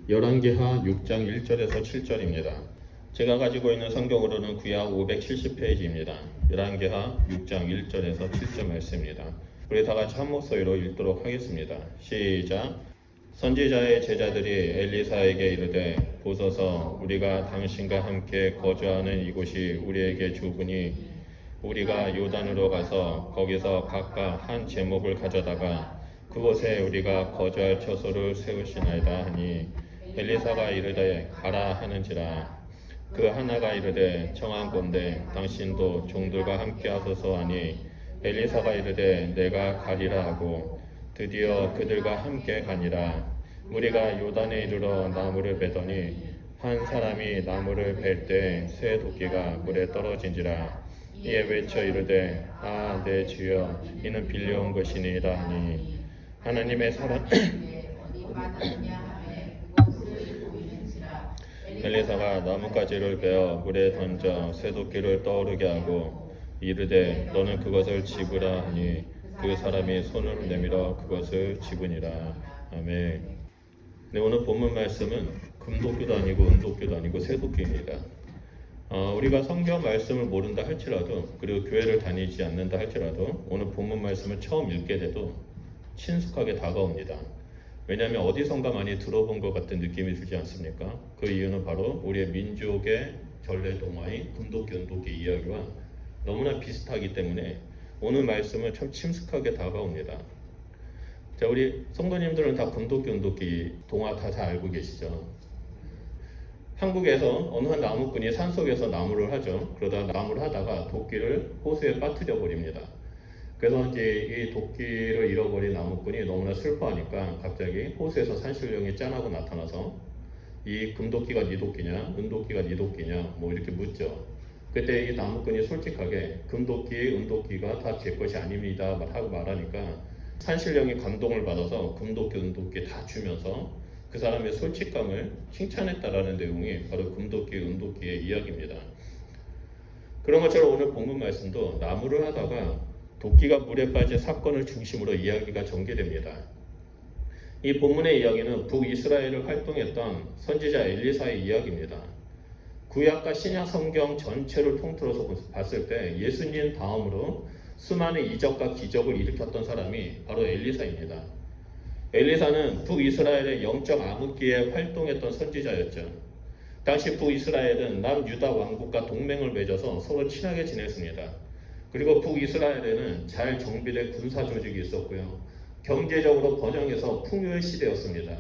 열왕기하 6장 1절에서 7절입니다. 제가 가지고 있는 성경으로는 구약 570페이지입니다. 열왕기하 6장 1절에서 7절 말씀입니다. 우리 다 같이 한 목소리로 읽도록 하겠습니다. 시작. 선지자의 제자들이 엘리사에게 이르되 보소서 우리가 당신과 함께 거주하는 이곳이 우리에게 좁으니 우리가 요단으로 가서 거기서 각각 한 제목을 가져다가 그곳에 우리가 거주할 처소를 세우시나이다 하니 엘리사가 이르되 가라 하는지라. 그 하나가 이르되 청한건대 당신도 종들과 함께 하소서 하니 엘리사가 이르되 내가 가리라 하고 드디어 그들과 함께 가니라. 우리가 요단에 이르러 나무를 베더니 한 사람이 나무를 벨 때 새 도끼가 물에 떨어진지라. 이에 외쳐 이르되 아 내 주여 이는 빌려온 것이니이다 하니 하나님의 사람 엘리사가 나뭇가지를 베어 물에 던져 쇠도끼를 떠오르게 하고 이르되 너는 그것을 집으라 하니 그 사람이 손을 내밀어 그것을 집으니라. 아멘. 네, 오늘 본문 말씀은 금도끼도 아니고 은도끼도 아니고 쇠도끼입니다. 우리가 성경 말씀을 모른다 할지라도 그리고 교회를 다니지 않는다 할지라도 오늘 본문 말씀을 처음 읽게 돼도 친숙하게 다가옵니다. 왜냐하면 어디선가 많이 들어본 것 같은 느낌이 들지 않습니까? 그 이유는 바로 우리의 민족의 전래 동화인 금도끼, 은도끼 이야기와 너무나 비슷하기 때문에 오늘 말씀은 참 친숙하게 다가옵니다. 자, 우리 성도님들은 다 금도끼, 은도끼 동화 다 잘 알고 계시죠? 한국에서 어느 한 나무꾼이 산속에서 나무를 하죠. 그러다 나무를 하다가 도끼를 호수에 빠뜨려 버립니다. 그래서 이제 이 도끼를 잃어버린 나무꾼이 너무나 슬퍼하니까 갑자기 호수에서 산신령이 짠하고 나타나서 이 금도끼가 네 도끼냐, 은도끼가 네 도끼냐, 뭐 이렇게 묻죠. 그때 이 나무꾼이 솔직하게 금도끼, 은도끼가 다 제 것이 아닙니다 하고 말하니까 산신령이 감동을 받아서 금도끼, 은도끼 다 주면서 그 사람의 솔직감을 칭찬했다라는 내용이 바로 금도끼, 은도끼의 이야기입니다. 그런 것처럼 오늘 본문 말씀도 나무를 하다가 도끼가 물에 빠진 사건을 중심으로 이야기가 전개됩니다. 이 본문의 이야기는 북이스라엘을 활동했던 선지자 엘리사의 이야기입니다. 구약과 신약 성경 전체를 통틀어서 봤을 때 예수님 다음으로 수많은 이적과 기적을 일으켰던 사람이 바로 엘리사입니다. 엘리사는 북이스라엘의 영적 암흑기에 활동했던 선지자였죠. 당시 북이스라엘은 남유다 왕국과 동맹을 맺어서 서로 친하게 지냈습니다. 그리고 북이스라엘에는 잘 정비된 군사 조직이 있었고요. 경제적으로 번영해서 풍요의 시대였습니다.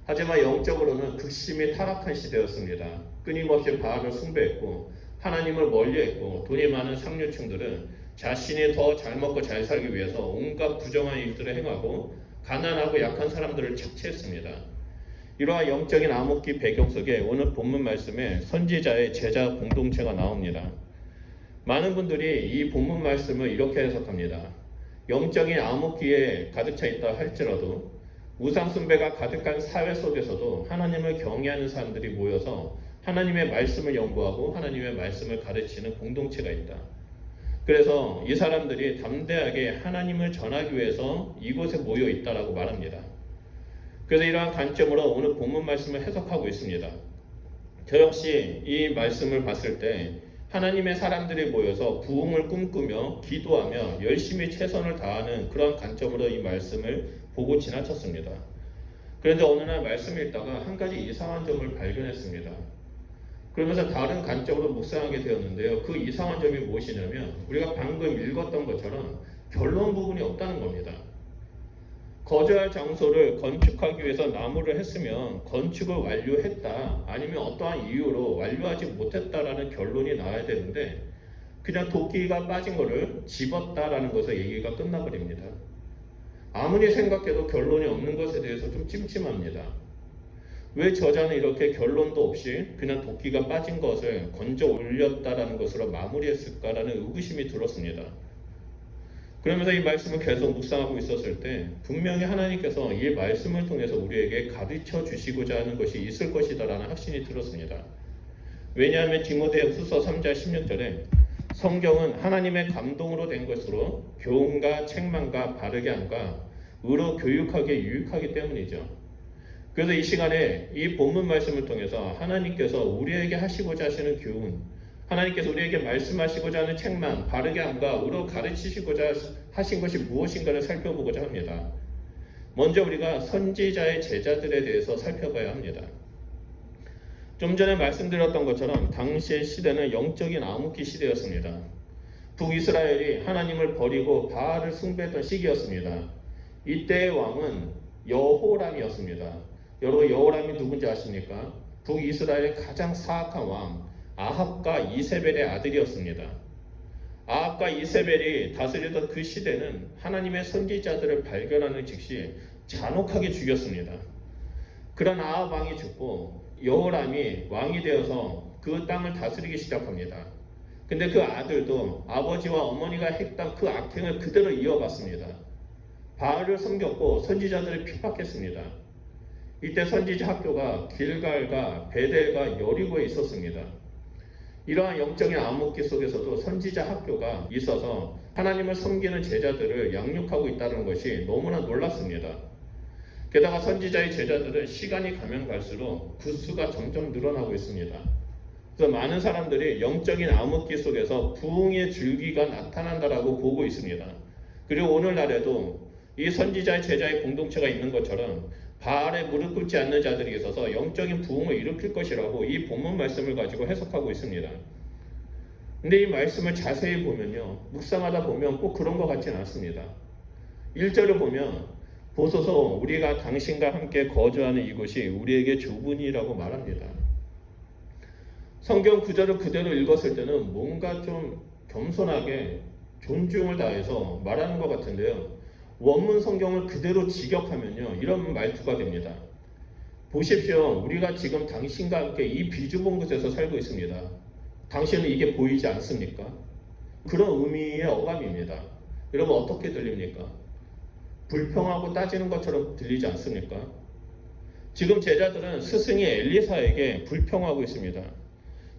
하지만 영적으로는 극심히 타락한 시대였습니다. 끊임없이 바알을 숭배했고 하나님을 멀리했고 돈이 많은 상류층들은 자신이 더 잘 먹고 잘 살기 위해서 온갖 부정한 일들을 행하고 가난하고 약한 사람들을 착취했습니다. 이러한 영적인 암흑기 배경 속에 오늘 본문 말씀에 선지자의 제자 공동체가 나옵니다. 많은 분들이 이 본문 말씀을 이렇게 해석합니다. 영적인 암흑기에 가득 차 있다 할지라도 우상 숭배가 가득한 사회 속에서도 하나님을 경외하는 사람들이 모여서 하나님의 말씀을 연구하고 하나님의 말씀을 가르치는 공동체가 있다. 그래서 이 사람들이 담대하게 하나님을 전하기 위해서 이곳에 모여 있다라고 말합니다. 그래서 이러한 관점으로 오늘 본문 말씀을 해석하고 있습니다. 저 역시 이 말씀을 봤을 때 하나님의 사람들이 모여서 부흥을 꿈꾸며 기도하며 열심히 최선을 다하는 그런 관점으로 이 말씀을 보고 지나쳤습니다. 그런데 어느 날 말씀 읽다가 한 가지 이상한 점을 발견했습니다. 그러면서 다른 관점으로 묵상하게 되었는데요. 그 이상한 점이 무엇이냐면 우리가 방금 읽었던 것처럼 결론 부분이 없다는 겁니다. 거주할 장소를 건축하기 위해서 나무를 했으면 건축을 완료했다 아니면 어떠한 이유로 완료하지 못했다라는 결론이 나와야 되는데 그냥 도끼가 빠진 것을 집었다라는 것에 얘기가 끝나버립니다. 아무리 생각해도 결론이 없는 것에 대해서 좀 찜찜합니다. 왜 저자는 이렇게 결론도 없이 그냥 도끼가 빠진 것을 건져 올렸다라는 것으로 마무리했을까라는 의구심이 들었습니다. 그러면서 이 말씀을 계속 묵상하고 있었을 때 분명히 하나님께서 이 말씀을 통해서 우리에게 가르쳐 주시고자 하는 것이 있을 것이다라는 확신이 들었습니다. 왜냐하면 디모데후서 3장 16절에 성경은 하나님의 감동으로 된 것으로 교훈과 책망과 바르게 함과 의로 교육하게 유익하기 때문이죠. 그래서 이 시간에 이 본문 말씀을 통해서 하나님께서 우리에게 하시고자 하시는 교훈, 하나님께서 우리에게 말씀하시고자 하는 책망, 바르게 함과 의로 가르치시고자 하신 것이 무엇인가를 살펴보고자 합니다. 먼저 우리가 선지자의 제자들에 대해서 살펴봐야 합니다. 좀 전에 말씀드렸던 것처럼 당시의 시대는 영적인 암흑기 시대였습니다. 북이스라엘이 하나님을 버리고 바알을 숭배했던 시기였습니다. 이때의 왕은 여호람이었습니다. 여러분, 여호람이 누군지 아십니까? 북이스라엘의 가장 사악한 왕 아합과 이세벨의 아들이었습니다. 아합과 이세벨이 다스리던 그 시대는 하나님의 선지자들을 발견하는 즉시 잔혹하게 죽였습니다. 그런 아합 왕이 죽고 여호람이 왕이 되어서 그 땅을 다스리기 시작합니다. 근데 그 아들도 아버지와 어머니가 했던 그 악행을 그대로 이어갔습니다. 바알을 섬겼고 선지자들을 핍박했습니다. 이때 선지자 학교가 길갈과 베델과 여리고에 있었습니다. 이러한 영적인 암흑기 속에서도 선지자 학교가 있어서 하나님을 섬기는 제자들을 양육하고 있다는 것이 너무나 놀랐습니다. 게다가 선지자의 제자들은 시간이 가면 갈수록 구수가 점점 늘어나고 있습니다. 그래서 많은 사람들이 영적인 암흑기 속에서 부흥의 줄기가 나타난다라고 보고 있습니다. 그리고 오늘날에도 이 선지자의 제자의 공동체가 있는 것처럼 바알에 무릎 꿇지 않는 자들이 있어서 영적인 부흥을 일으킬 것이라고 이 본문 말씀을 가지고 해석하고 있습니다. 근데 이 말씀을 자세히 보면요, 묵상하다 보면 꼭 그런 것 같지는 않습니다. 1절을 보면 보소서 우리가 당신과 함께 거주하는 이곳이 우리에게 조분이라고 말합니다. 성경 구절을 그대로 읽었을 때는 뭔가 좀 겸손하게 존중을 다해서 말하는 것 같은데요, 원문 성경을 그대로 직역하면요 이런 말투가 됩니다. 보십시오, 우리가 지금 당신과 함께 이 비좁은 곳에서 살고 있습니다. 당신은 이게 보이지 않습니까? 그런 의미의 어감입니다. 여러분, 어떻게 들립니까? 불평하고 따지는 것처럼 들리지 않습니까? 지금 제자들은 스승이 엘리사에게 불평하고 있습니다.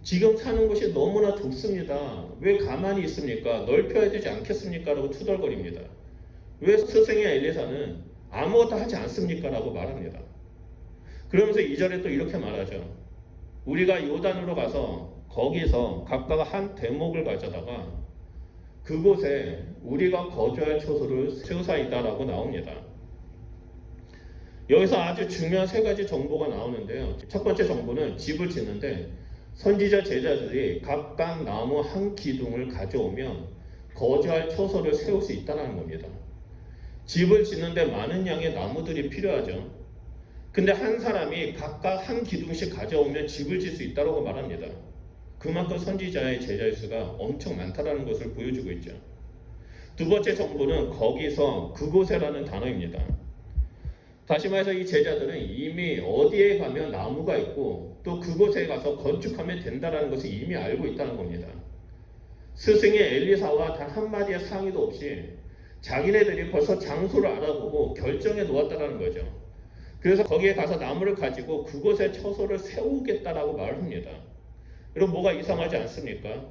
지금 사는 곳이 너무나 좁습니다. 왜 가만히 있습니까? 넓혀야 되지 않겠습니까? 라고 투덜거립니다. 왜 스승의 엘리사는 아무것도 하지 않습니까? 라고 말합니다. 그러면서 2절에 또 이렇게 말하죠. 우리가 요단으로 가서 거기서 각각 한 대목을 가져다가 그곳에 우리가 거주할 초소를 세우사이다라고 나옵니다. 여기서 아주 중요한 3가지 정보가 나오는데요. 첫 번째 정보는 집을 짓는데 선지자 제자들이 각각 나무 한 기둥을 가져오면 거주할 초소를 세울 수 있다는 겁니다. 집을 짓는데 많은 양의 나무들이 필요하죠. 근데 한 사람이 각각 한 기둥씩 가져오면 집을 짓을 수 있다고 말합니다. 그만큼 선지자의 제자의 수가 엄청 많다는 것을 보여주고 있죠. 두 번째 정보는 거기서 그곳에라는 단어입니다. 다시 말해서 이 제자들은 이미 어디에 가면 나무가 있고 또 그곳에 가서 건축하면 된다는 것을 이미 알고 있다는 겁니다. 스승의 엘리사와 단 한마디의 상의도 없이 자기네들이 벌써 장소를 알아보고 결정해 놓았다는 거죠. 그래서 거기에 가서 나무를 가지고 그곳에 처소를 세우겠다라고 말을 합니다. 여러분, 뭐가 이상하지 않습니까?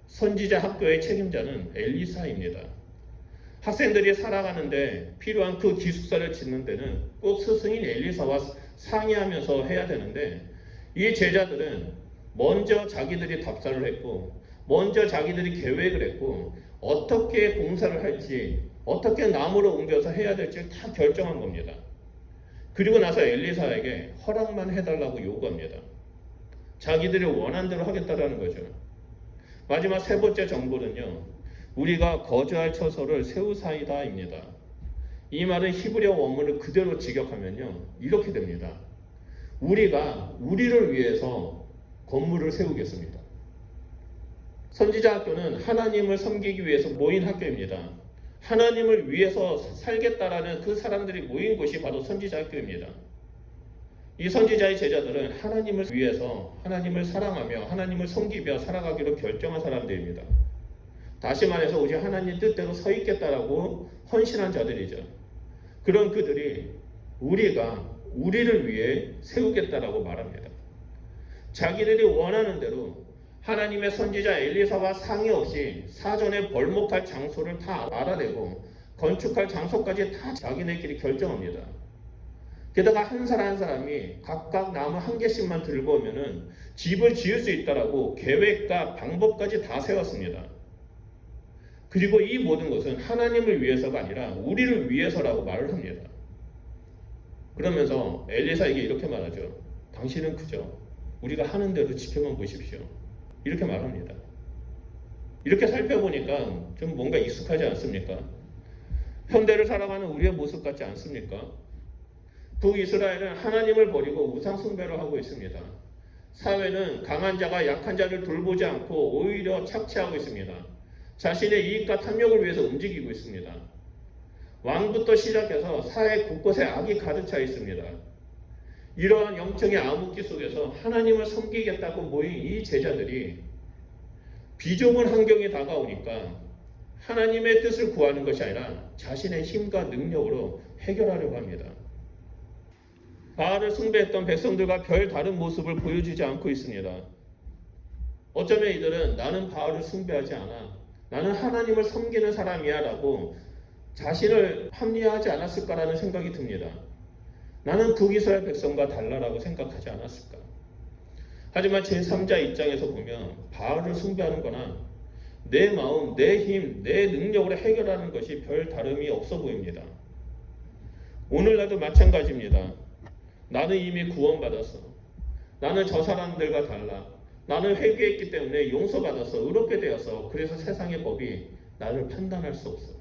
선지자 학교의 책임자는 엘리사입니다. 학생들이 살아가는데 필요한 그 기숙사를 짓는 데는 꼭 스승인 엘리사와 상의하면서 해야 되는데 이 제자들은 먼저 자기들이 답사를 했고 먼저 자기들이 계획을 했고 어떻게 공사를 할지 어떻게 나무를 옮겨서 해야 될지 다 결정한 겁니다. 그리고 나서 엘리사에게 허락만 해달라고 요구합니다. 자기들이 원한 대로 하겠다라는 거죠. 마지막 3번째 정보는요, 우리가 거주할 처소를 세우사이다입니다. 이 말은 히브리어 원문을 그대로 직역하면요 이렇게 됩니다. 우리가 우리를 위해서 건물을 세우겠습니다. 선지자 학교는 하나님을 섬기기 위해서 모인 학교입니다. 하나님을 위해서 살겠다라는 그 사람들이 모인 곳이 바로 선지자 학교입니다. 이 선지자의 제자들은 하나님을 위해서 하나님을 사랑하며 하나님을 섬기며 살아가기로 결정한 사람들입니다. 다시 말해서 오직 하나님 뜻대로 서 있겠다라고 헌신한 자들이죠. 그런 그들이 우리가 우리를 위해 세우겠다라고 말합니다. 자기들이 원하는 대로 하나님의 선지자 엘리사와 상의 없이 사전에 벌목할 장소를 다 알아내고 건축할 장소까지 다 자기네끼리 결정합니다. 게다가 한 사람 한 사람이 각각 나무 한 개씩만 들고 오면은 집을 지을 수 있다라고 계획과 방법까지 다 세웠습니다. 그리고 이 모든 것은 하나님을 위해서가 아니라 우리를 위해서라고 말을 합니다. 그러면서 엘리사에게 이렇게 말하죠. 당신은 그저 우리가 하는 대로 지켜만 보십시오. 이렇게 말합니다. 이렇게 살펴보니까 좀 뭔가 익숙하지 않습니까? 현대를 살아가는 우리의 모습 같지 않습니까? 북이스라엘은 하나님을 버리고 우상 숭배를 하고 있습니다. 사회는 강한 자가 약한 자를 돌보지 않고 오히려 착취하고 있습니다. 자신의 이익과 탐욕을 위해서 움직이고 있습니다. 왕부터 시작해서 사회 곳곳에 악이 가득 차 있습니다. 이러한 영적의 암흑기 속에서 하나님을 섬기겠다고 모인 이 제자들이 비좁은 환경이 다가오니까 하나님의 뜻을 구하는 것이 아니라 자신의 힘과 능력으로 해결하려고 합니다. 바알을 숭배했던 백성들과 별 다른 모습을 보여주지 않고 있습니다. 어쩌면 이들은 나는 바알을 숭배하지 않아, 나는 하나님을 섬기는 사람이야 라고 자신을 합리화하지 않았을까라는 생각이 듭니다. 나는 북이스라엘 백성과 달라라고 생각하지 않았을까. 하지만 제3자 입장에서 보면 바알을 숭배하는 거나 내 마음, 내 힘, 내 능력으로 해결하는 것이 별 다름이 없어 보입니다. 오늘날도 마찬가지입니다. 나는 이미 구원받았어. 나는 저 사람들과 달라. 나는 회개했기 때문에 용서받았어. 의롭게 되었어. 그래서 세상의 법이 나를 판단할 수 없어.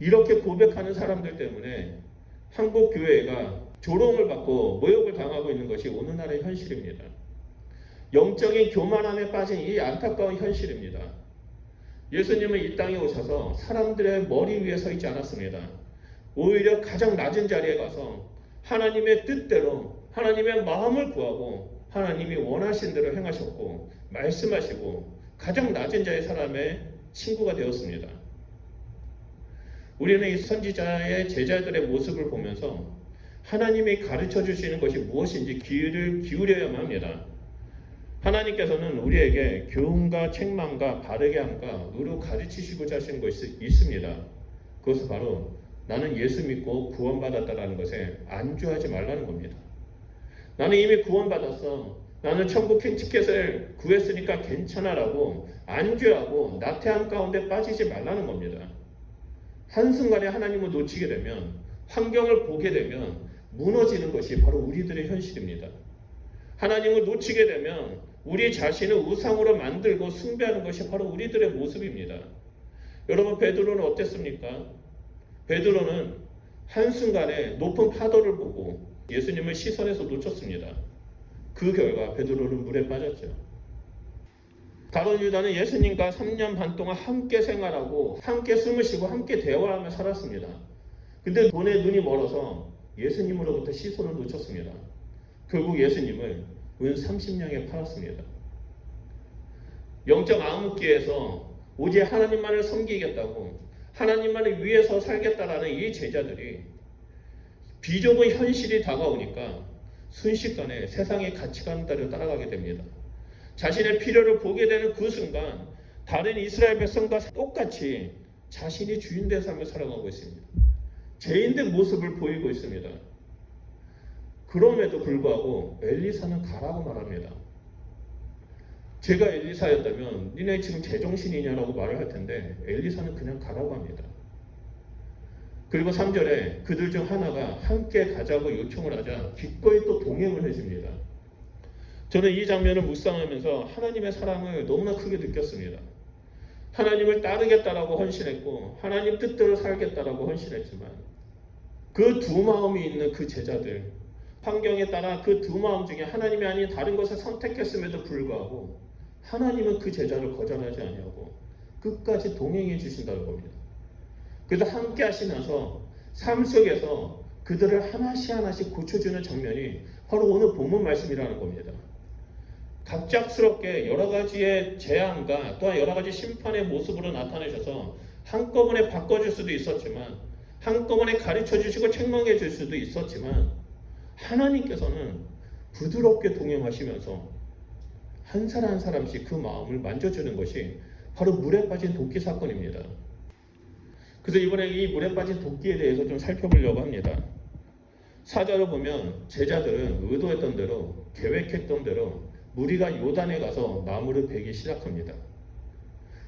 이렇게 고백하는 사람들 때문에 한국 교회가 조롱을 받고 모욕을 당하고 있는 것이 오늘날의 현실입니다. 영적인 교만함에 빠진 이 안타까운 현실입니다. 예수님은 이 땅에 오셔서 사람들의 머리 위에 서 있지 않았습니다. 오히려 가장 낮은 자리에 가서 하나님의 뜻대로 하나님의 마음을 구하고 하나님이 원하신 대로 행하셨고 말씀하시고 가장 낮은 자의 사람의 친구가 되었습니다. 우리는 이 선지자의 제자들의 모습을 보면서 하나님이 가르쳐 주시는 것이 무엇인지 귀를 기울여야만 합니다. 하나님께서는 우리에게 교훈과 책망과 바르게 함과 의로 가르치시고자 하시는 것이 있습니다. 그것은 바로 나는 예수 믿고 구원받았다라는 것에 안주하지 말라는 겁니다. 나는 이미 구원받았어. 나는 천국 티켓을 구했으니까 괜찮아라고 안주하고 나태함 가운데 빠지지 말라는 겁니다. 한순간에 하나님을 놓치게 되면 환경을 보게 되면 무너지는 것이 바로 우리들의 현실입니다. 하나님을 놓치게 되면 우리 자신을 우상으로 만들고 숭배하는 것이 바로 우리들의 모습입니다. 여러분 베드로는 어땠습니까? 베드로는 한순간에 높은 파도를 보고 예수님을 시선에서 놓쳤습니다. 그 결과 베드로는 물에 빠졌죠. 가룟 유다는 예수님과 3년 반 동안 함께 생활하고 함께 숨을 쉬고 함께 대화하며 살았습니다. 근데 돈에 눈이 멀어서 예수님으로부터 시선을 놓쳤습니다. 결국 예수님을 은 30냥에 팔았습니다. 영적 암흑기에서 오직 하나님만을 섬기겠다고 하나님만을 위해서 살겠다라는 이 제자들이 비좁은 현실이 다가오니까 순식간에 세상의 가치관대로 따라가게 됩니다. 자신의 필요를 보게 되는 그 순간 다른 이스라엘 백성과 똑같이 자신이 주인된 삶을 살아가고 있습니다. 죄인된 모습을 보이고 있습니다. 그럼에도 불구하고 엘리사는 가라고 말합니다. 제가 엘리사였다면 니네 지금 제정신이냐라고 말을 할 텐데 엘리사는 그냥 가라고 합니다. 그리고 3절에 그들 중 하나가 함께 가자고 요청을 하자 기꺼이 또 동행을 해줍니다. 저는 이 장면을 묵상하면서 하나님의 사랑을 너무나 크게 느꼈습니다. 하나님을 따르겠다라고 헌신했고 하나님 뜻대로 살겠다라고 헌신했지만 그 두 마음이 있는 그 제자들, 환경에 따라 그 두 마음 중에 하나님이 아닌 다른 것을 선택했음에도 불구하고 하나님은 그 제자를 거절하지 아니하고 끝까지 동행해 주신다는 겁니다. 그래서 함께 하시면서 삶 속에서 그들을 하나씩 하나씩 고쳐주는 장면이 바로 오늘 본문 말씀이라는 겁니다. 갑작스럽게 여러 가지의 재앙과 또한 여러 가지 심판의 모습으로 나타내셔서 한꺼번에 바꿔줄 수도 있었지만 한꺼번에 가르쳐 주시고 책망해 줄 수도 있었지만 하나님께서는 부드럽게 동행하시면서 한 사람 한 사람씩 그 마음을 만져주는 것이 바로 물에 빠진 도끼 사건입니다. 그래서 이번에 이 물에 빠진 도끼에 대해서 좀 살펴보려고 합니다. 사절을 보면 제자들은 의도했던 대로, 계획했던 대로 무리가 요단에 가서 나무를 베기 시작합니다.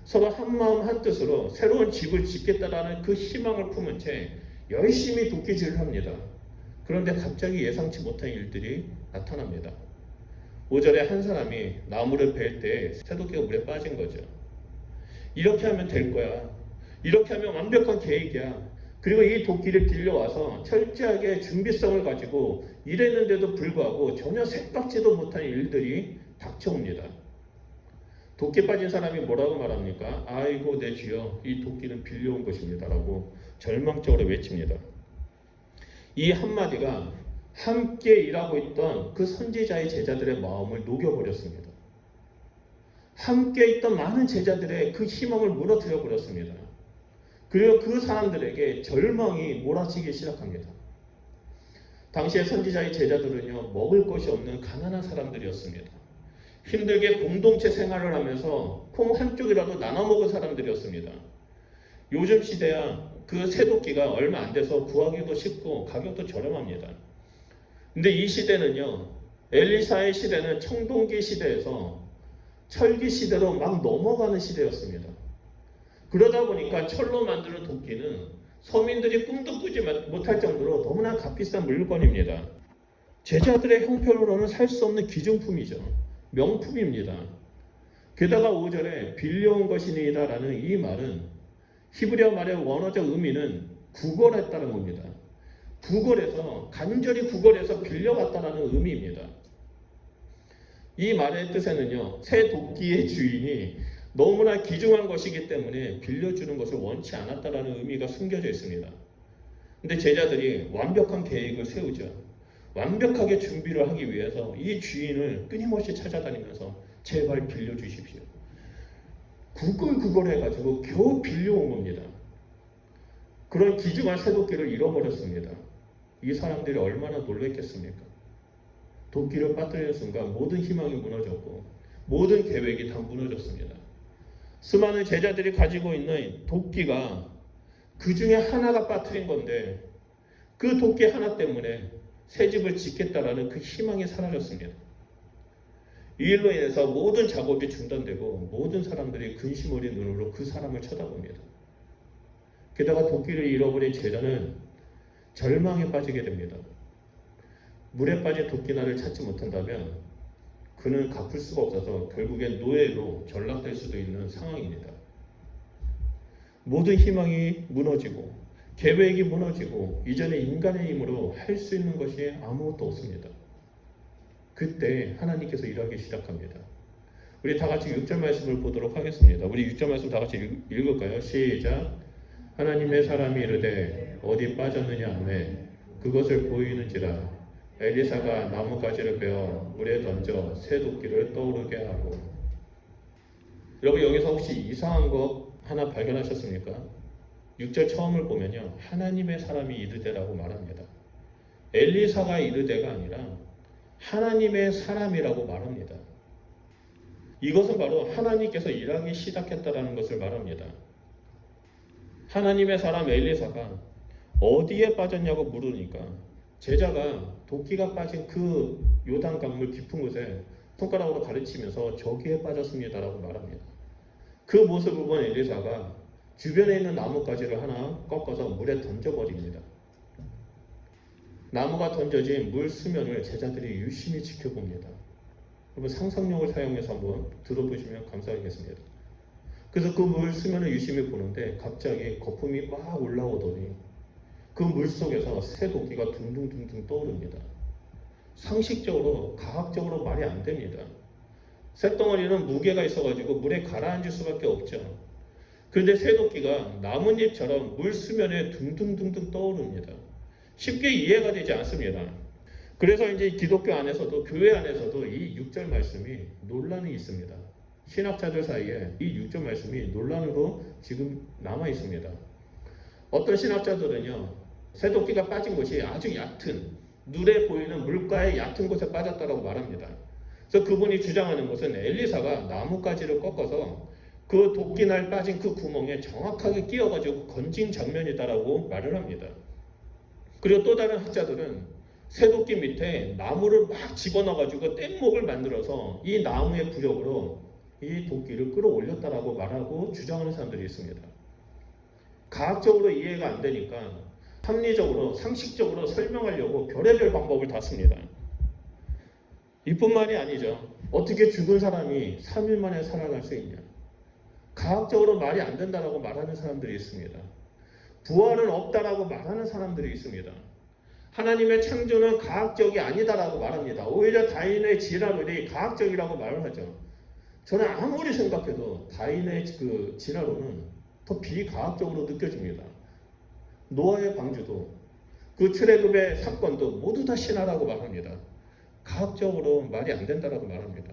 서로 한마음 한뜻으로 새로운 집을 짓겠다라는 그 희망을 품은 채 열심히 도끼질을 합니다. 그런데 갑자기 예상치 못한 일들이 나타납니다. 5절에 한 사람이 나무를 벨 때 새도끼가 물에 빠진 거죠. 이렇게 하면 될 거야. 이렇게 하면 완벽한 계획이야. 그리고 이 도끼를 빌려와서 철저하게 준비성을 가지고 일했는데도 불구하고 전혀 생각지도 못한 일들이 닥쳐옵니다. 도끼 빠진 사람이 뭐라고 말합니까? 아이고 내 주여, 이 도끼는 빌려온 것입니다 라고 절망적으로 외칩니다. 이 한마디가 함께 일하고 있던 그 선지자의 제자들의 마음을 녹여버렸습니다. 함께 있던 많은 제자들의 그 희망을 무너뜨려 버렸습니다. 그리고 그 사람들에게 절망이 몰아치기 시작합니다. 당시의 선지자의 제자들은요, 먹을 것이 없는 가난한 사람들이었습니다. 힘들게 공동체 생활을 하면서 콩 한쪽이라도 나눠 먹은 사람들이었습니다. 요즘 시대야 그 새도끼가 얼마 안 돼서 구하기도 쉽고 가격도 저렴합니다. 근데 이 시대는요, 엘리사의 시대는 청동기 시대에서 철기 시대로 막 넘어가는 시대였습니다. 그러다 보니까 철로 만드는 도끼는 서민들이 꿈도 꾸지 못할 정도로 너무나 값비싼 물건입니다. 제자들의 형편으로는 살 수 없는 기증품이죠. 명품입니다. 게다가 5절에 빌려온 것이니이다 라는 이 말은 히브리어 말의 원어적 의미는 구걸했다는 겁니다. 구걸해서, 간절히 구걸해서 빌려갔다라는 의미입니다. 이 말의 뜻에는요, 새 도끼의 주인이 너무나 귀중한 것이기 때문에 빌려주는 것을 원치 않았다라는 의미가 숨겨져 있습니다. 근데 제자들이 완벽한 계획을 세우죠. 완벽하게 준비를 하기 위해서 이 주인을 끊임없이 찾아다니면서 제발 빌려주십시오. 구걸해가지고 겨우 빌려온 겁니다. 그런 귀중한 새도끼를 잃어버렸습니다. 이 사람들이 얼마나 놀랐겠습니까? 도끼를 빠뜨리는 순간 모든 희망이 무너졌고 모든 계획이 다 무너졌습니다. 수많은 제자들이 가지고 있는 도끼가 그 중에 하나가 빠뜨린 건데 그 도끼 하나 때문에 새 집을 짓겠다라는 그 희망이 사라졌습니다. 이 일로 인해서 모든 작업이 중단되고 모든 사람들이 근심 어린 눈으로 그 사람을 쳐다봅니다. 게다가 도끼를 잃어버린 제자는 절망에 빠지게 됩니다. 물에 빠진 도끼나를 찾지 못한다면 그는 갚을 수가 없어서 결국엔 노예로 전락될 수도 있는 상황입니다. 모든 희망이 무너지고 계획이 무너지고 이전에 인간의 힘으로 할 수 있는 것이 아무것도 없습니다. 그때 하나님께서 일하기 시작합니다. 우리 다 같이 6절 말씀을 보도록 하겠습니다. 우리 6절 말씀 다 같이 읽을까요? 시작. 하나님의 사람이 이르되 어디 빠졌느냐 하매 그것을 보이는지라 엘리사가 나뭇가지를 베어 물에 던져 새 도끼를 떠오르게 하고. 여러분 여기서 혹시 이상한 거 하나 발견하셨습니까? 6절 처음을 보면요, 하나님의 사람이 이르되라고 말합니다. 엘리사가 이르되가 아니라 하나님의 사람이라고 말합니다. 이것은 바로 하나님께서 일하기 시작했다라는 것을 말합니다. 하나님의 사람 엘리사가 어디에 빠졌냐고 물으니까 제자가 도끼가 빠진 그 요단강물 깊은 곳에 손가락으로 가르치면서 저기에 빠졌습니다라고 말합니다. 그 모습을 본 엘리사가 주변에 있는 나뭇가지를 하나 꺾어서 물에 던져버립니다. 나무가 던져진 물 수면을 제자들이 유심히 지켜봅니다. 여러분 상상력을 사용해서 한번 들어보시면 감사하겠습니다. 그래서 그 물 수면을 유심히 보는데 갑자기 거품이 막 올라오더니 그 물 속에서 새 도끼가 둥둥둥둥 떠오릅니다. 상식적으로, 과학적으로 말이 안 됩니다. 쇳덩어리는 무게가 있어가지고 물에 가라앉을 수밖에 없죠. 그런데 새 도끼가 나뭇잎처럼 물 수면에 둥둥둥둥 떠오릅니다. 쉽게 이해가 되지 않습니다. 그래서 이제 기독교 안에서도, 교회 안에서도 이 6절 말씀이 논란이 있습니다. 신학자들 사이에 이 6절 말씀이 논란으로 지금 남아 있습니다. 어떤 신학자들은요, 새도끼가 빠진 곳이 아주 얕은, 눈에 보이는 물가의 얕은 곳에 빠졌다고 말합니다. 그래서 그분이 주장하는 것은 엘리사가 나뭇가지를 꺾어서 그 도끼날 빠진 그 구멍에 정확하게 끼어가지고 건진 장면이다라고 말을 합니다. 그리고 또 다른 학자들은 새도끼 밑에 나무를 막 집어넣어가지고 뗏목을 만들어서 이 나무의 부력으로 이 도끼를 끌어올렸다라고 말하고 주장하는 사람들이 있습니다. 과학적으로 이해가 안 되니까 합리적으로 상식적으로 설명하려고 별의별 방법을 다 씁니다. 이뿐만이 아니죠. 어떻게 죽은 사람이 3일 만에 살아날 수 있냐. 과학적으로 말이 안 된다라고 말하는 사람들이 있습니다. 부활은 없다라고 말하는 사람들이 있습니다. 하나님의 창조는 과학적이 아니다라고 말합니다. 오히려 다윈의 진화론이 과학적이라고 말을 하죠. 저는 아무리 생각해도 다윈의 그 진화론은 더 비과학적으로 느껴집니다. 노아의 방주도 그 출애굽의 사건도 모두 다 신화라고 말합니다. 과학적으로 말이 안 된다라고 말합니다.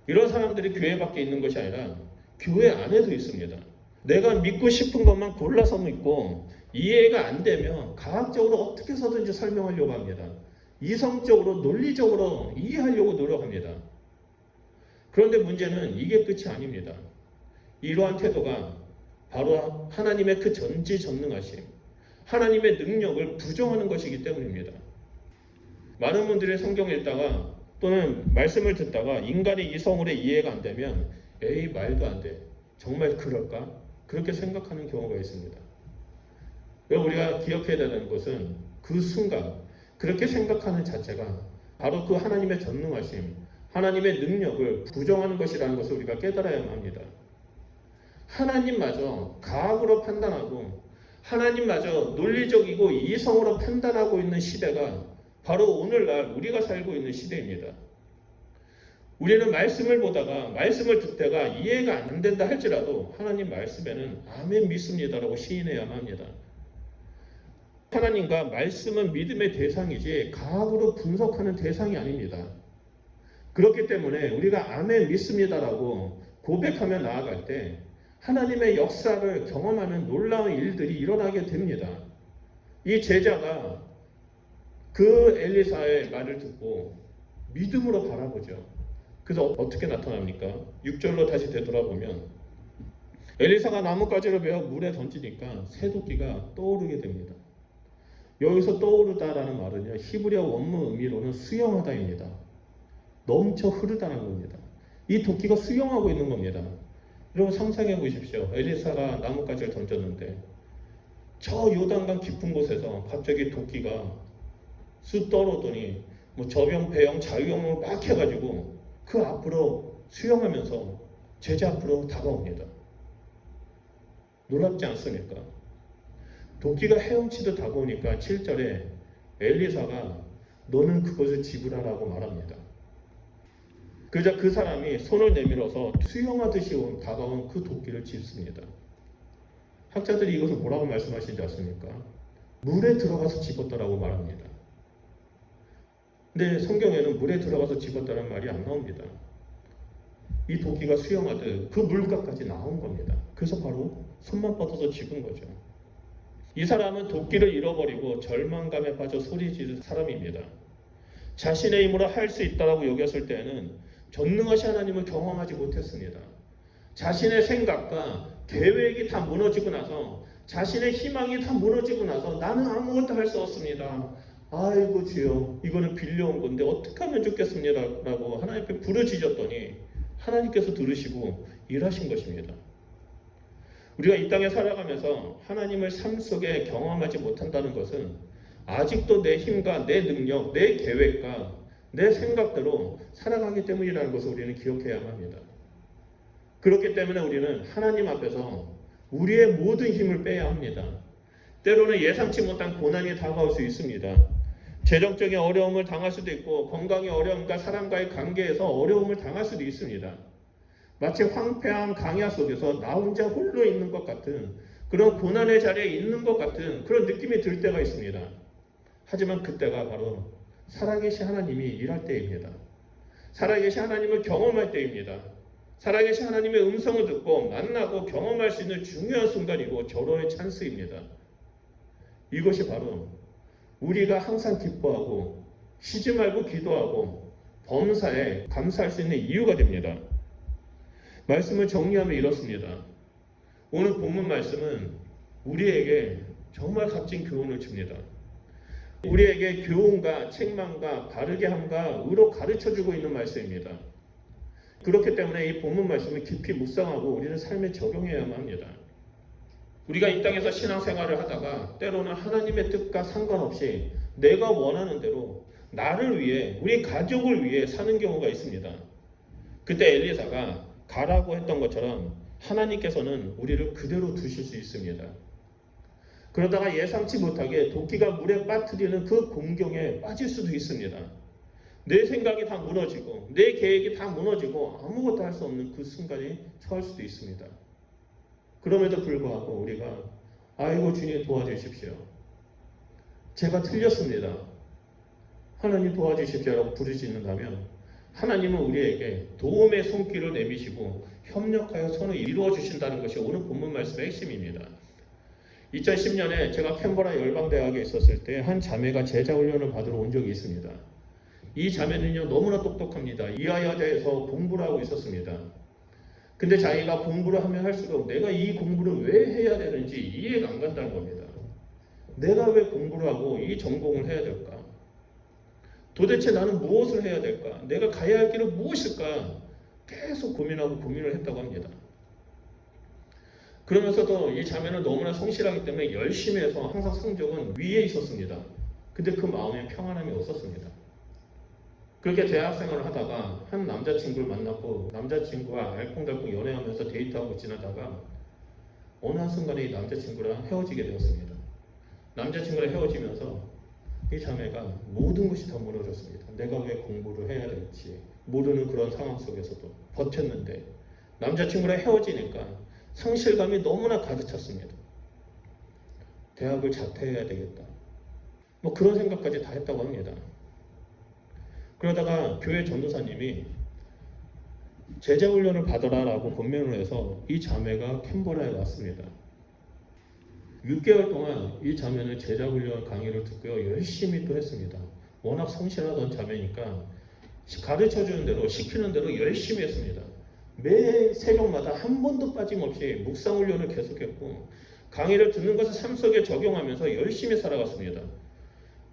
이런 사람들이 교회 밖에 있는 것이 아니라 교회 안에도 있습니다. 내가 믿고 싶은 것만 골라서 믿고 이해가 안 되면 과학적으로 어떻게 해서든지 설명하려고 합니다. 이성적으로 논리적으로 이해하려고 노력합니다. 그런데 문제는 이게 끝이 아닙니다. 이러한 태도가 바로 하나님의 그 전지전능하심, 하나님의 능력을 부정하는 것이기 때문입니다. 많은 분들이 성경 읽다가 또는 말씀을 듣다가 인간의 이성으로 이해가 안 되면 에이 말도 안 돼. 정말 그럴까? 그렇게 생각하는 경우가 있습니다. 우리가 기억해야 되는 것은 그 순간 그렇게 생각하는 자체가 바로 그 하나님의 전능하심, 하나님의 능력을 부정하는 것이라는 것을 우리가 깨달아야만 합니다. 하나님마저 과학으로 판단하고 하나님마저 논리적이고 이성으로 판단하고 있는 시대가 바로 오늘날 우리가 살고 있는 시대입니다. 우리는 말씀을 보다가 말씀을 듣다가 이해가 안 된다 할지라도 하나님 말씀에는 아멘 믿습니다라고 시인해야만 합니다. 하나님과 말씀은 믿음의 대상이지 과학으로 분석하는 대상이 아닙니다. 그렇기 때문에 우리가 아멘 믿습니다라고 고백하며 나아갈 때 하나님의 역사를 경험하는 놀라운 일들이 일어나게 됩니다. 이 제자가 그 엘리사의 말을 듣고 믿음으로 바라보죠. 그래서 어떻게 나타납니까? 6절로 다시 되돌아보면 엘리사가 나뭇가지를 베어 물에 던지니까 새도끼가 떠오르게 됩니다. 여기서 떠오르다라는 말은요, 히브리어 원문 의미로는 수영하다입니다. 넘쳐 흐르다는 겁니다. 이 도끼가 수영하고 있는 겁니다. 여러분 상상해 보십시오. 엘리사가 나뭇가지를 던졌는데 저 요단강 깊은 곳에서 갑자기 도끼가 쑥 떨어오더니 저병, 배영, 자유형을 막 해가지고 그 앞으로 수영하면서 제자 앞으로 다가옵니다. 놀랍지 않습니까? 도끼가 헤엄치듯 다가오니까 7절에 엘리사가 너는 그것을 지불하라고 말합니다. 그러자 그 사람이 손을 내밀어서 수영하듯이 다가온 그 도끼를 집습니다. 학자들이 이것을 뭐라고 말씀하시는지 아십니까? 물에 들어가서 집었다라고 말합니다. 근데 성경에는 물에 들어가서 집었다는 말이 안 나옵니다. 이 도끼가 수영하듯 그 물가까지 나온 겁니다. 그래서 바로 손만 뻗어서 집은 거죠. 이 사람은 도끼를 잃어버리고 절망감에 빠져 소리 지르는 사람입니다. 자신의 힘으로 할 수 있다고 여겼을 때는 전능하신 하나님을 경험하지 못했습니다. 자신의 생각과 계획이 다 무너지고 나서 자신의 희망이 다 무너지고 나서 나는 아무것도 할 수 없습니다. 아이고 주여 이거는 빌려온 건데 어떻게 하면 좋겠습니다 라고 하나님 앞에 부르짖었더니 하나님께서 들으시고 일하신 것입니다. 우리가 이 땅에 살아가면서 하나님을 삶 속에 경험하지 못한다는 것은 아직도 내 힘과 내 능력, 내 계획과 내 생각대로 살아가기 때문이라는 것을 우리는 기억해야만 합니다. 그렇기 때문에 우리는 하나님 앞에서 우리의 모든 힘을 빼야 합니다. 때로는 예상치 못한 고난이 다가올 수 있습니다. 재정적인 어려움을 당할 수도 있고 건강의 어려움과 사람과의 관계에서 어려움을 당할 수도 있습니다. 마치 황폐한 강야 속에서 나 혼자 홀로 있는 것 같은 그런 고난의 자리에 있는 것 같은 그런 느낌이 들 때가 있습니다. 하지만 그때가 바로 살아계신 하나님이 일할 때입니다. 살아계신 하나님을 경험할 때입니다. 살아계신 하나님의 음성을 듣고 만나고 경험할 수 있는 중요한 순간이고 절호의 찬스입니다. 이것이 바로 우리가 항상 기뻐하고 쉬지 말고 기도하고 범사에 감사할 수 있는 이유가 됩니다. 말씀을 정리하면 이렇습니다. 오늘 본문 말씀은 우리에게 정말 값진 교훈을 줍니다. 우리에게 교훈과 책망과 바르게 함과 의로 가르쳐주고 있는 말씀입니다. 그렇기 때문에 이 본문 말씀을 깊이 묵상하고 우리는 삶에 적용해야만 합니다. 우리가 이 땅에서 신앙생활을 하다가 때로는 하나님의 뜻과 상관없이 내가 원하는 대로 나를 위해, 우리 가족을 위해 사는 경우가 있습니다. 그때 엘리사가 가라고 했던 것처럼 하나님께서는 우리를 그대로 두실 수 있습니다. 그러다가 예상치 못하게 도끼가 물에 빠뜨리는 그 공경에 빠질 수도 있습니다. 내 생각이 다 무너지고 내 계획이 다 무너지고 아무것도 할 수 없는 그 순간에 처할 수도 있습니다. 그럼에도 불구하고 우리가 아이고 주님 도와주십시오. 제가 틀렸습니다. 하나님 도와주십시오라고 부르짖는다면 하나님은 우리에게 도움의 손길을 내미시고 협력하여 선을 이루어 주신다는 것이 오늘 본문 말씀의 핵심입니다. 2010년에 제가 캔버라 열방대학에 있었을 때 한 자매가 제자훈련을 받으러 온 적이 있습니다. 이 자매는요 너무나 똑똑합니다. 이화여대에서 공부를 하고 있었습니다. 근데 자기가 공부를 하면 할수록 내가 이 공부를 왜 해야 되는지 이해가 안 간다는 겁니다. 내가 왜 공부를 하고 이 전공을 해야 될까? 도대체 나는 무엇을 해야 될까? 내가 가야 할 길은 무엇일까? 계속 고민하고 고민을 했다고 합니다. 그러면서도 이 자매는 너무나 성실하기 때문에 열심히 해서 항상 성적은 위에 있었습니다. 근데 그 마음에 평안함이 없었습니다. 그렇게 대학생활을 하다가 한 남자친구를 만났고 남자친구와 알콩달콩 연애하면서 데이트하고 지나다가 어느 한순간에 이 남자친구랑 헤어지게 되었습니다. 남자친구랑 헤어지면서 이 자매가 모든 것이 다 무너졌습니다. 내가 왜 공부를 해야 될지 모르는 그런 상황 속에서도 버텼는데 남자친구랑 헤어지니까 상실감이 너무나 가득 찼습니다. 대학을 자퇴해야 되겠다. 뭐 그런 생각까지 다 했다고 합니다. 그러다가 교회 전도사님이 제자훈련을 받아라라고 권면을 해서 이 자매가 캔버라에 왔습니다. 6개월 동안 이 자매는 제자훈련 강의를 듣고요. 열심히 또 했습니다. 워낙 성실하던 자매니까 가르쳐주는 대로 시키는 대로 열심히 했습니다. 매 새벽마다 한 번도 빠짐없이 묵상훈련을 계속했고 강의를 듣는 것을 삶 속에 적용하면서 열심히 살아갔습니다.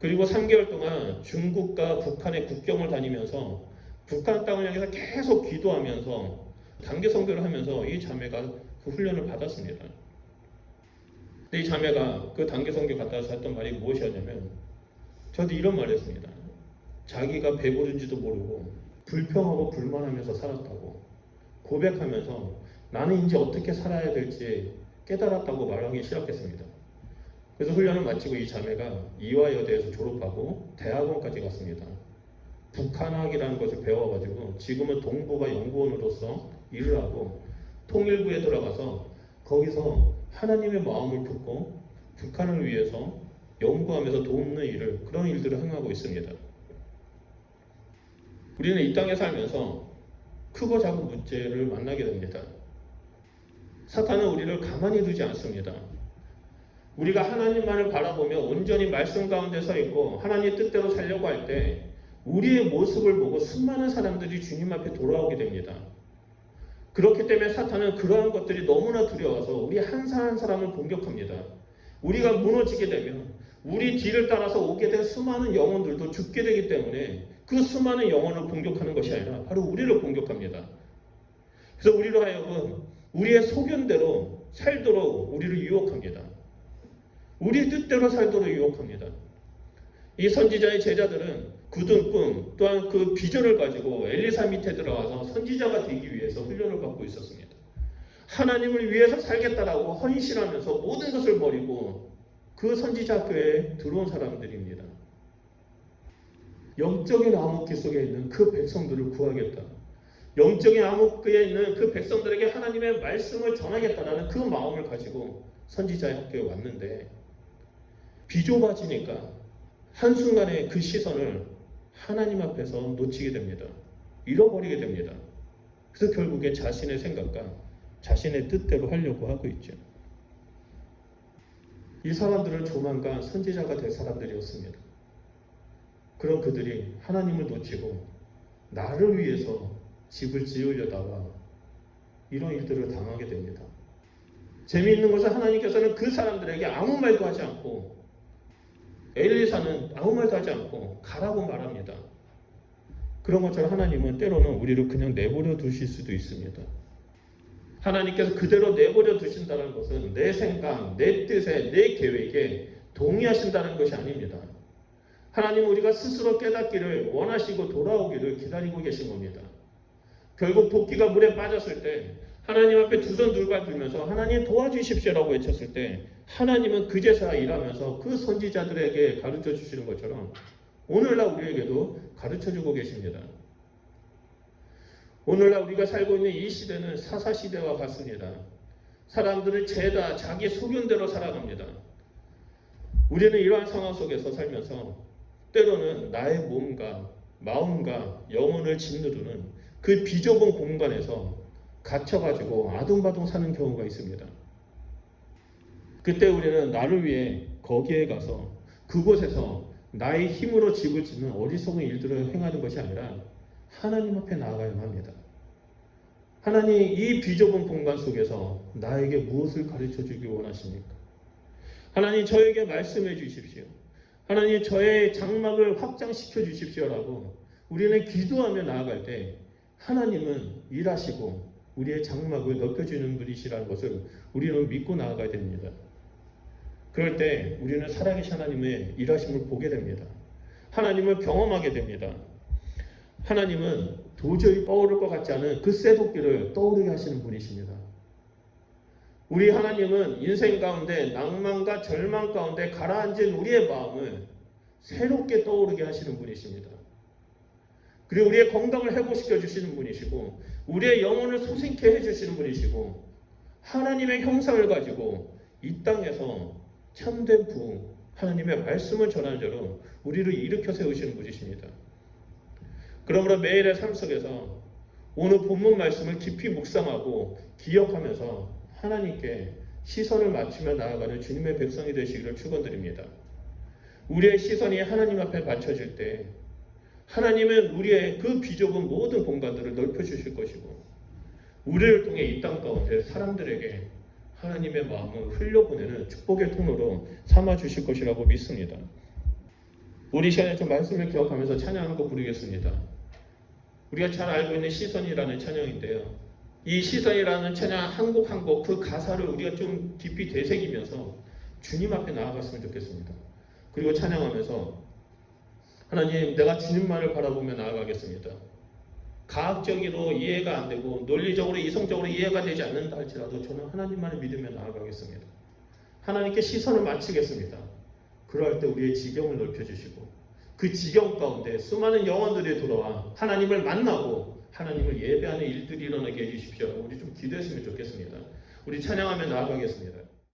그리고 3개월 동안 중국과 북한의 국경을 다니면서 북한 땅을 향해서 계속 기도하면서 단기 선교를 하면서 이 자매가 그 훈련을 받았습니다. 근데 이 자매가 그 단기 선교 갔다 와서 했던 말이 무엇이었냐면 저도 이런 말을 했습니다. 자기가 배부른지도 모르고 불평하고 불만하면서 살았다고 고백하면서 나는 이제 어떻게 살아야 될지 깨달았다고 말하기 시작했습니다. 그래서 훈련을 마치고 이 자매가 이화여대에서 졸업하고 대학원까지 갔습니다. 북한학이라는 것을 배워가지고 지금은 동북아 연구원으로서 일을 하고 통일부에 들어가서 거기서 하나님의 마음을 품고 북한을 위해서 연구하면서 돕는 일을 그런 일들을 행하고 있습니다. 우리는 이 땅에 살면서 크고 작은 문제를 만나게 됩니다. 사탄은 우리를 가만히 두지 않습니다. 우리가 하나님만을 바라보며 온전히 말씀 가운데 서 있고 하나님 뜻대로 살려고 할 때 우리의 모습을 보고 수많은 사람들이 주님 앞에 돌아오게 됩니다. 그렇기 때문에 사탄은 그러한 것들이 너무나 두려워서 우리 한 사람 한 사람을 공격합니다. 우리가 무너지게 되면 우리 뒤를 따라서 오게 된 수많은 영혼들도 죽게 되기 때문에 그 수많은 영혼을 공격하는 것이 아니라 바로 우리를 공격합니다. 그래서 우리로 하여금 우리의 소견대로 살도록 우리를 유혹합니다. 우리 뜻대로 살도록 유혹합니다. 이 선지자의 제자들은 굳은 꿈 또한 그 비전을 가지고 엘리사 밑에 들어가서 선지자가 되기 위해서 훈련을 받고 있었습니다. 하나님을 위해서 살겠다라고 헌신하면서 모든 것을 버리고 그 선지자 학교에 들어온 사람들입니다. 영적인 암흑기 속에 있는 그 백성들을 구하겠다. 영적인 암흑기에 있는 그 백성들에게 하나님의 말씀을 전하겠다라는 그 마음을 가지고 선지자의 학교에 왔는데 비좁아지니까 한순간에 그 시선을 하나님 앞에서 놓치게 됩니다. 잃어버리게 됩니다. 그래서 결국에 자신의 생각과 자신의 뜻대로 하려고 하고 있죠. 이 사람들은 조만간 선지자가 될 사람들이었습니다. 그런 그들이 하나님을 놓치고 나를 위해서 집을 지으려다가 이런 일들을 당하게 됩니다. 재미있는 것은 하나님께서는 그 사람들에게 아무 말도 하지 않고 엘리사는 아무 말도 하지 않고 가라고 말합니다. 그런 것처럼 하나님은 때로는 우리를 그냥 내버려 두실 수도 있습니다. 하나님께서 그대로 내버려 두신다는 것은 내 생각, 내 뜻에, 내 계획에 동의하신다는 것이 아닙니다. 하나님은 우리가 스스로 깨닫기를 원하시고 돌아오기를 기다리고 계신 겁니다. 결국 도끼가 물에 빠졌을 때 하나님 앞에 두 손 들고 들면서 하나님 도와주십시오라고 외쳤을 때 하나님은 그제서야 일하면서 그 선지자들에게 가르쳐 주시는 것처럼 오늘날 우리에게도 가르쳐 주고 계십니다. 오늘날 우리가 살고 있는 이 시대는 사사시대와 같습니다. 사람들은 죄다 자기 소견대로 살아갑니다. 우리는 이러한 상황 속에서 살면서 때로는 나의 몸과 마음과 영혼을 짓누르는 그 비좁은 공간에서 갇혀가지고 아둥바둥 사는 경우가 있습니다. 그때 우리는 나를 위해 거기에 가서 그곳에서 나의 힘으로 집을 짓는 어리석은 일들을 행하는 것이 아니라 하나님 앞에 나아가야만 합니다. 하나님 이 비좁은 공간 속에서 나에게 무엇을 가르쳐 주기 원하십니까? 하나님 저에게 말씀해 주십시오. 하나님 저의 장막을 확장시켜 주십시오라고 우리는 기도하며 나아갈 때 하나님은 일하시고 우리의 장막을 넓혀주는 분이시라는 것을 우리는 믿고 나아가야 됩니다. 그럴 때 우리는 살아계신 하나님의 일하심을 보게 됩니다. 하나님을 경험하게 됩니다. 하나님은 도저히 떠오를 것 같지 않은 그 쇠도끼를 떠오르게 하시는 분이십니다. 우리 하나님은 인생 가운데 낭만과 절망 가운데 가라앉은 우리의 마음을 새롭게 떠오르게 하시는 분이십니다. 그리고 우리의 건강을 회복시켜 주시는 분이시고 우리의 영혼을 소생케 해주시는 분이시고 하나님의 형상을 가지고 이 땅에서 참된 부흥, 하나님의 말씀을 전하는 자로 우리를 일으켜 세우시는 분이십니다. 그러므로 매일의 삶 속에서 오늘 본문 말씀을 깊이 묵상하고 기억하면서 하나님께 시선을 맞추며 나아가는 주님의 백성이 되시기를 축원드립니다. 우리의 시선이 하나님 앞에 맞춰질 때 하나님은 우리의 그 비좁은 모든 공간들을 넓혀주실 것이고 우리를 통해 이 땅 가운데 사람들에게 하나님의 마음을 흘려보내는 축복의 통로로 삼아주실 것이라고 믿습니다. 우리 시간에 좀 말씀을 기억하면서 찬양한 거 부르겠습니다. 우리가 잘 알고 있는 시선이라는 찬양인데요. 이 시선이라는 찬양 한 곡 한 곡 그 가사를 우리가 좀 깊이 되새기면서 주님 앞에 나아갔으면 좋겠습니다. 그리고 찬양하면서 하나님 내가 주님만을 바라보며 나아가겠습니다. 과학적으로 이해가 안 되고 논리적으로 이성적으로 이해가 되지 않는다 할지라도 저는 하나님만을 믿으며 나아가겠습니다. 하나님께 시선을 맞추겠습니다. 그럴 때 우리의 지경을 넓혀주시고 그 지경 가운데 수많은 영혼들이 돌아와 하나님을 만나고 하나님을 예배하는 일들이 일어나게 해주십시오. 우리 좀 기도했으면 좋겠습니다. 우리 찬양하며 나아가겠습니다.